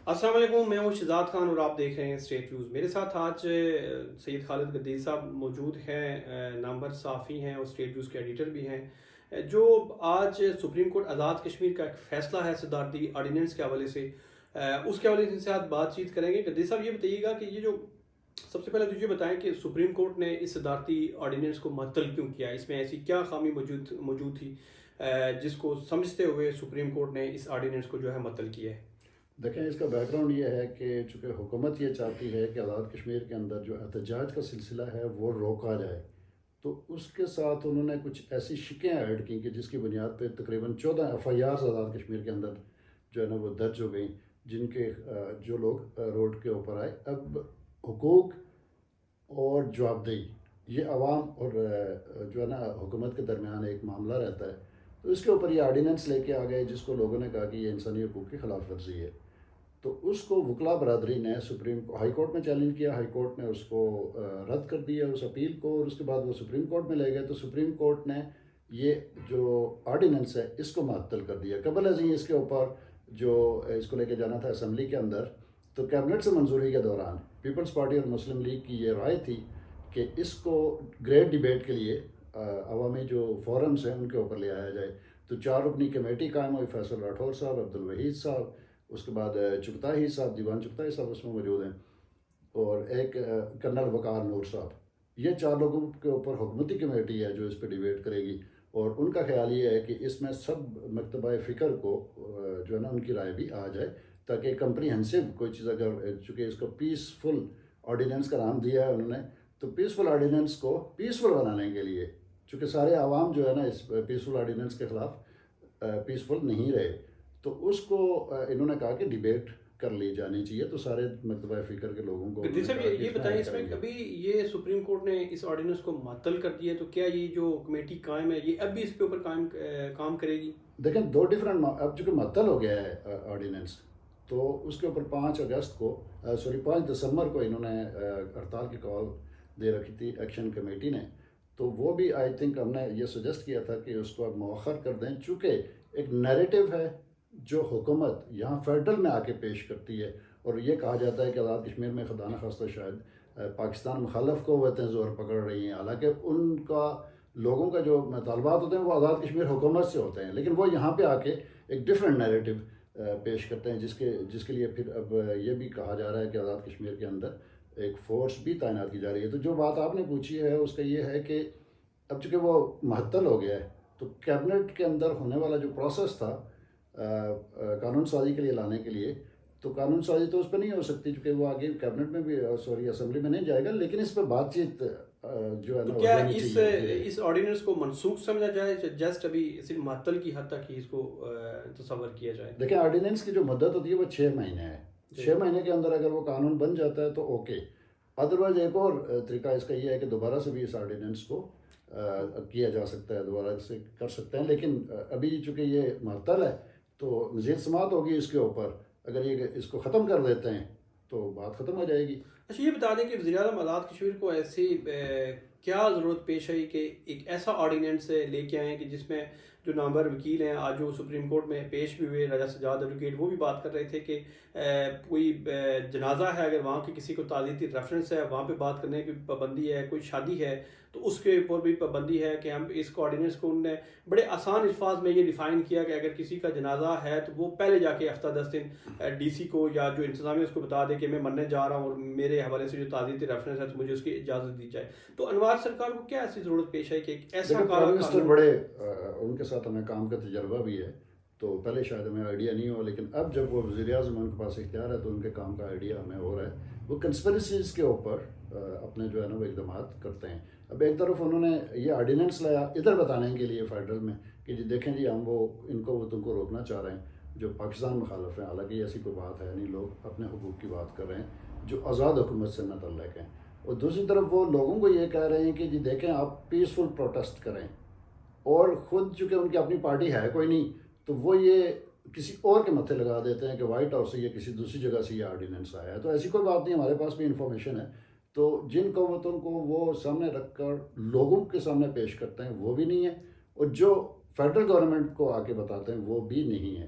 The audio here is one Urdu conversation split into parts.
السلام علیکم، میں ہوں شہزاد خان اور آپ دیکھ رہے ہیں اسٹیٹ ویوز۔ میرے ساتھ آج سید خالد قدیر صاحب موجود ہیں، نامور صحافی ہیں اور اسٹیٹ ویوز کے ایڈیٹر بھی ہیں، جو آج سپریم کورٹ آزاد کشمیر کا ایک فیصلہ ہے صدارتی آرڈیننس کے حوالے سے، اس کے حوالے سے ان سے آج بات چیت کریں گے۔ قدیر صاحب یہ بتائیے گا کہ یہ جو سب سے پہلے تو یہ بتائیں کہ سپریم کورٹ نے اس صدارتی آرڈیننس کو معطل کیوں کیا؟ اس میں ایسی کیا خامی موجود تھی جس کو سمجھتے ہوئے سپریم کورٹ نے اس آرڈیننس کو جو ہے معطل کیا ہے؟ دیکھیں، اس کا بیک گراؤنڈ یہ ہے کہ چونکہ حکومت یہ چاہتی ہے کہ آزاد کشمیر کے اندر جو احتجاج کا سلسلہ ہے وہ روکا جائے، تو اس کے ساتھ انہوں نے کچھ ایسی شکیں ایڈ کی کہ جس کی بنیاد پہ تقریباً 14 FIRs آزاد کشمیر کے اندر جو ہے نا وہ درج ہو گئیں، جن کے جو لوگ روڈ کے اوپر آئے۔ اب حقوق اور جواب دہی یہ عوام اور جو ہے نا حکومت کے درمیان ایک معاملہ رہتا ہے، تو اس کے اوپر یہ آرڈیننس لے کے آ گئے جس کو لوگوں نے کہا کہ یہ انسانی حقوق کی خلاف ورزی ہے۔ تو اس کو وکلا برادری نے ہائی کورٹ میں چیلنج کیا، ہائی کورٹ نے اس کو رد کر دیا اس اپیل کو، اور اس کے بعد وہ سپریم کورٹ میں لے گئے، تو سپریم کورٹ نے یہ جو آرڈیننس ہے اس کو معطل کر دیا۔ قبل ازیں اس کے اوپر جو اس کو لے کے جانا تھا اسمبلی کے اندر، تو کیبنٹ سے منظوری کے دوران پیپلز پارٹی اور مسلم لیگ کی یہ رائے تھی کہ اس کو گریٹ ڈیبیٹ کے لیے عوامی جو فورمز ہیں ان کے اوپر لے آیا جائے۔ تو 4 رکنی کمیٹی قائم ہوئی، فیصل راٹھور صاحب، عبدالوحید صاحب، اس کے بعد چغتائی صاحب، دیوان چغتائی صاحب اس میں موجود ہیں، اور ایک کرنل وقار نور صاحب۔ یہ 4 لوگوں کے اوپر حکومتی کمیٹی ہے جو اس پہ ڈیبیٹ کرے گی، اور ان کا خیال یہ ہے کہ اس میں سب مکتبہ فکر کو جو ہے نا ان کی رائے بھی آ جائے، تاکہ کمپریہنسو کوئی چیز، اگر چونکہ اس کو پیسفل آرڈیننس کا نام دیا ہے انہوں نے، تو پیسفل آرڈیننس کو پیسفل بنانے کے لیے، چونکہ سارے عوام جو ہے نا اس پیسفل آرڈیننس کے خلاف پیسفل نہیں رہے، تو اس کو انہوں نے کہا کہ ڈیبیٹ کر لی جانی چاہیے۔ تو سارے مکتبہ فکر کے لوگوں کو قدیر صاحب یہ بتائیں، اس میں کبھی یہ سپریم کورٹ نے اس آرڈیننس کو معطل کر دیا، تو کیا یہ جو کمیٹی قائم ہے یہ اب بھی اس کے اوپر کام کرے گی؟ دیکھیں، 2 ڈفرینٹ، اب چونکہ معطل ہو گیا ہے آرڈیننس، تو اس کے اوپر 5 دسمبر کو انہوں نے ہڑتال کی کال دے رکھی تھی ایکشن کمیٹی نے، تو وہ بھی آئی تھنک ہم نے یہ سجیسٹ کیا تھا کہ اس کو اب مؤخر کر دیں، چونکہ ایک نیریٹو ہے جو حکومت یہاں فیڈرل میں آ کے پیش کرتی ہے، اور یہ کہا جاتا ہے کہ آزاد کشمیر میں خدا نخواستہ شاید پاکستان مخالف قوتیں زور پکڑ رہی ہیں، حالانکہ ان کا لوگوں کا جو مطالبات ہوتے ہیں وہ آزاد کشمیر حکومت سے ہوتے ہیں، لیکن وہ یہاں پہ آ کے ایک ڈفرینٹ نیریٹو پیش کرتے ہیں، جس کے لیے پھر اب یہ بھی کہا جا رہا ہے کہ آزاد کشمیر کے اندر ایک فورس بھی تعینات کی جا رہی ہے۔ تو جو بات آپ نے پوچھی ہے اس کا یہ ہے کہ اب چونکہ وہ معطل ہو گیا ہے، تو کیبنٹ کے اندر ہونے والا جو پروسیس تھا قانون سازی کے لیے لانے کے لیے، تو قانون سازی تو اس پہ نہیں ہو سکتی کیونکہ وہ آگے کیبنٹ میں بھی اسمبلی میں نہیں جائے گا، لیکن اس پہ بات چیت جو ہے نا تو کیا ہونی چاہیے۔ اس آرڈیننس کو منسوخ سمجھا جائے، جسٹ ابھی صرف معطل کی حد تک ہی اس کو تصور کیا جائے؟ دیکھیں، آرڈیننس کی جو مدت ہوتی ہے وہ 6 مہینے ہے، 6 مہینے کے اندر اگر وہ قانون بن جاتا ہے تو اوکے، ادروائز ایک اور طریقہ اس کا یہ ہے کہ دوبارہ سے بھی اس آرڈیننس کو کیا جا سکتا ہے، دوبارہ سے کر سکتے ہیں، لیکن ابھی چونکہ یہ معطل ہے تو مزید سماعت ہوگی اس کے اوپر، اگر یہ اس کو ختم کر دیتے ہیں تو بات ختم ہو جائے گی۔ اچھا یہ بتا دیں کہ وزیر اعظم آزاد کشمیر کو ایسی کیا ضرورت پیش آئی کہ ایک ایسا آرڈیننس لے کے آئیں کہ جس میں جو نامور وکیل ہیں آج جو سپریم کورٹ میں پیش بھی ہوئے، راجہ سجاد ایڈوکیٹ، وہ بھی بات کر رہے تھے کہ کوئی جنازہ ہے، اگر وہاں کی کسی کو تعزیتی ریفرنس ہے وہاں پہ بات کرنے کی پابندی ہے، کوئی شادی ہے تو اس کے اوپر بھی پابندی ہے، کہ ہم اس کو آرڈیننس کو انہوں نے بڑے آسان الفاظ میں یہ ڈیفائن کیا کہ اگر کسی کا جنازہ ہے تو وہ پہلے جا کے ہفتہ 10 دن ڈی سی کو یا جو انتظامیہ اس کو بتا دے کہ میں مرنے جا رہا ہوں اور میرے حوالے سے جو تعزیتی ریفرنس ہے تو مجھے اس کی اجازت دی جائے۔ تو انوار سرکار کو کیا ایسی ضرورت پیش ہے کہ ایک ایسا پرائم منسٹر بڑے ان کے ساتھ ہمیں کام کا تجربہ بھی ہے، تو پہلے شاید ہمیں آئیڈیا نہیں ہو، لیکن اب جب وہ وزیر اعظم ان کے پاس اختیار ہے تو ان کے کام کا آئیڈیا ہمیں ہو رہا ہے۔ وہ کنسپریسیز کے اوپر اپنے جو ہے نا وہ اقدامات کرتے ہیں۔ اب ایک طرف انہوں نے یہ آرڈیننس لایا ادھر بتانے کے لیے فیڈرل میں کہ جی دیکھیں جی ہم وہ تم کو روکنا چاہ رہے ہیں جو پاکستان مخالف ہیں، حالانکہ ایسی کوئی بات ہے نہیں، لوگ اپنے حقوق کی بات کر رہے ہیں جو آزاد حکومت سے متعلق ہیں، اور دوسری طرف وہ لوگوں کو یہ کہہ رہے ہیں کہ جی دیکھیں آپ پیسفل پروٹیسٹ کریں، اور خود چونکہ ان کی اپنی پارٹی ہے کوئی نہیں، تو وہ یہ کسی اور کے متھے لگا دیتے ہیں کہ وائٹ ہاؤس سے یا کسی دوسری جگہ سے یہ آرڈیننس آیا ہے۔ تو ایسی کوئی بات نہیں، ہمارے پاس بھی انفارمیشن ہے، تو جن قوتوں کو وہ سامنے رکھ کر لوگوں کے سامنے پیش کرتے ہیں وہ بھی نہیں ہے، اور جو فیڈرل گورنمنٹ کو آ کے بتاتے ہیں وہ بھی نہیں ہے۔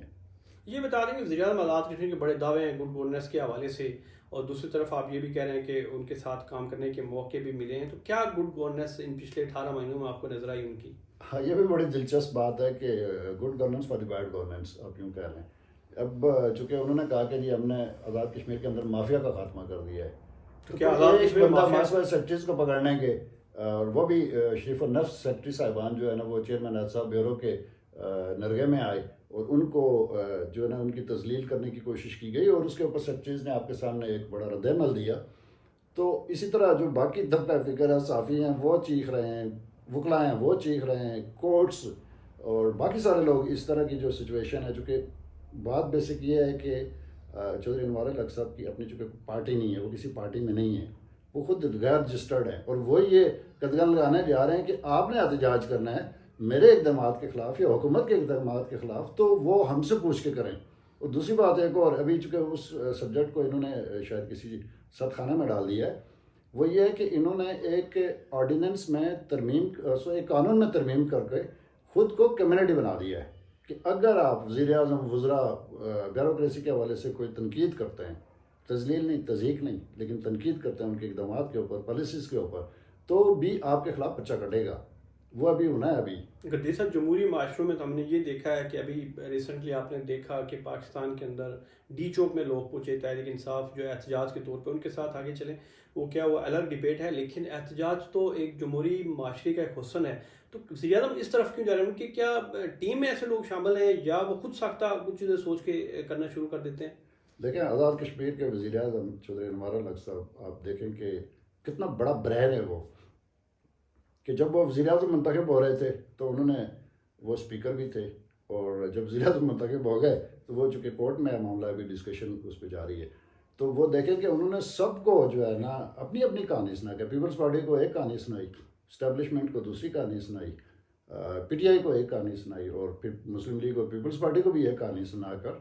یہ بتا دیں کہ وزیر اعظم آزاد کشمیر کے بڑے دعوے ہیں گڈ گورننس کے حوالے سے، اور دوسری طرف آپ یہ بھی کہہ رہے ہیں کہ ان کے ساتھ کام کرنے کے موقع بھی ملے ہیں، تو کیا گڈ گورننس ان پچھلے 18 مہینوں میں آپ کو نظر آئی ان کی؟ ہاں، یہ بھی بڑی دلچسپ بات ہے کہ good governance for the bad governance آپ یوں کہہ لیں. اب چونکہ انہوں نے کہا کہ جی ہم نے آزاد کشمیر کے اندر مافیا کا خاتمہ کر دیا ہے، تو کیا آزاد ایک کشمیر بندہ مافیا؟ ماسٹر سیکرٹریز کو پکڑنے کے، اور وہ بھی شریف النفس سیکرٹری صاحبان جو ہے نا، وہ چیئرمین احتساب بیورو کے نرغے میں آئے اور ان کو جو ہے نا ان کی تذلیل کرنے کی کوشش کی گئی، اور اس کے اوپر سیکرٹریز نے آپ کے سامنے ایک بڑا رد عمل دیا. تو اسی طرح جو باقی طبقہ فکر ہے، صحافی ہیں وہ چیخ رہے ہیں، وکلا ہیں وہ چیخ رہے ہیں، کورٹس اور باقی سارے لوگ اس طرح کی جو سچویشن ہے. چونکہ بات بیسک یہ ہے کہ چودھری انوار الحق صاحب کی اپنی چونکہ پارٹی نہیں ہے، وہ کسی پارٹی میں نہیں ہے، وہ خود غیر رجسٹرڈ ہیں، اور وہ یہ قدغن لگانے جا رہے ہیں کہ آپ نے احتجاج کرنا ہے میرے اقدامات کے خلاف یا حکومت کے اقدامات کے خلاف تو وہ ہم سے پوچھ کے کریں. اور دوسری بات ایک اور، ابھی چونکہ اس سبجیکٹ کو انہوں نے شاید کسی سد خانہ میں ڈال دیا ہے، وہ یہ ہے کہ انہوں نے ایک آرڈیننس میں ترمیم، ایک قانون میں ترمیم کر کے خود کو کمیونٹی بنا دیا ہے کہ اگر آپ وزیر اعظم، وزراء، بیوروکریسی کے حوالے سے کوئی تنقید کرتے ہیں، تذلیل نہیں، تضحیک نہیں، لیکن تنقید کرتے ہیں ان کے اقدامات کے اوپر، پالیسیز کے اوپر، تو بھی آپ کے خلاف پرچہ کٹے گا. وہ ابھی ہونا ہے. ابھی گدی صاحب، جمہوری معاشروں میں تو ہم نے یہ دیکھا ہے کہ ابھی ریسنٹلی آپ نے دیکھا کہ پاکستان کے اندر ڈی چوک میں لوگ پہنچے، تحریک انصاف جو احتجاج کے طور پہ ان کے ساتھ آگے چلیں، وہ کیا وہ الگ ڈیبیٹ ہے، لیکن احتجاج تو ایک جمہوری معاشرے کا ایک حسن ہے. تو وزیر اعظم اس طرف کیوں جا رہے ہیں؟ ان کی کیا ٹیم میں ایسے لوگ شامل ہیں یا وہ خود ساختہ کچھ چیزیں سوچ کے کرنا شروع کر دیتے ہیں؟ دیکھیں، آزاد کشمیر کے وزیر اعظم چودھری انوار الحق صاحب، آپ دیکھیں کہ کتنا بڑا برہن ہے وہ، کہ جب وہ وزیر اعظم منتخب ہو رہے تھے تو انہوں نے، وہ اسپیکر بھی تھے، اور جب وزیر اعظم منتخب ہو گئے تو وہ چونکہ کورٹ میں معاملہ ابھی ڈسکشن اس پہ جاری ہے، تو وہ دیکھیں کہ انہوں نے سب کو جو ہے نا اپنی اپنی کہانی سنا کے، پیپلز پارٹی کو ایک کہانی سنائی، اسٹیبلشمنٹ کو دوسری کہانی سنائی، پی ٹی آئی کو ایک کہانی سنائی، اور پھر مسلم لیگ اور پیپلز پارٹی کو بھی ایک کہانی سنا کر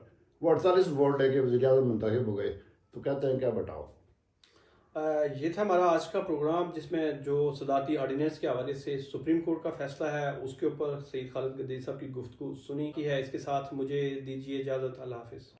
وہ 48 ووٹ لے کے وزیر اعظم منتخب ہو گئے. تو کہتے ہیں کیا بتاؤ. یہ تھا ہمارا آج کا پروگرام، جس میں جو صدارتی آرڈیننس کے حوالے سے سپریم کورٹ کا فیصلہ ہے اس کے اوپر سید خالد گدیری صاحب کی گفتگو سنی کی ہے. اس کے ساتھ مجھے دیجیے اجازت. اللہ حافظ.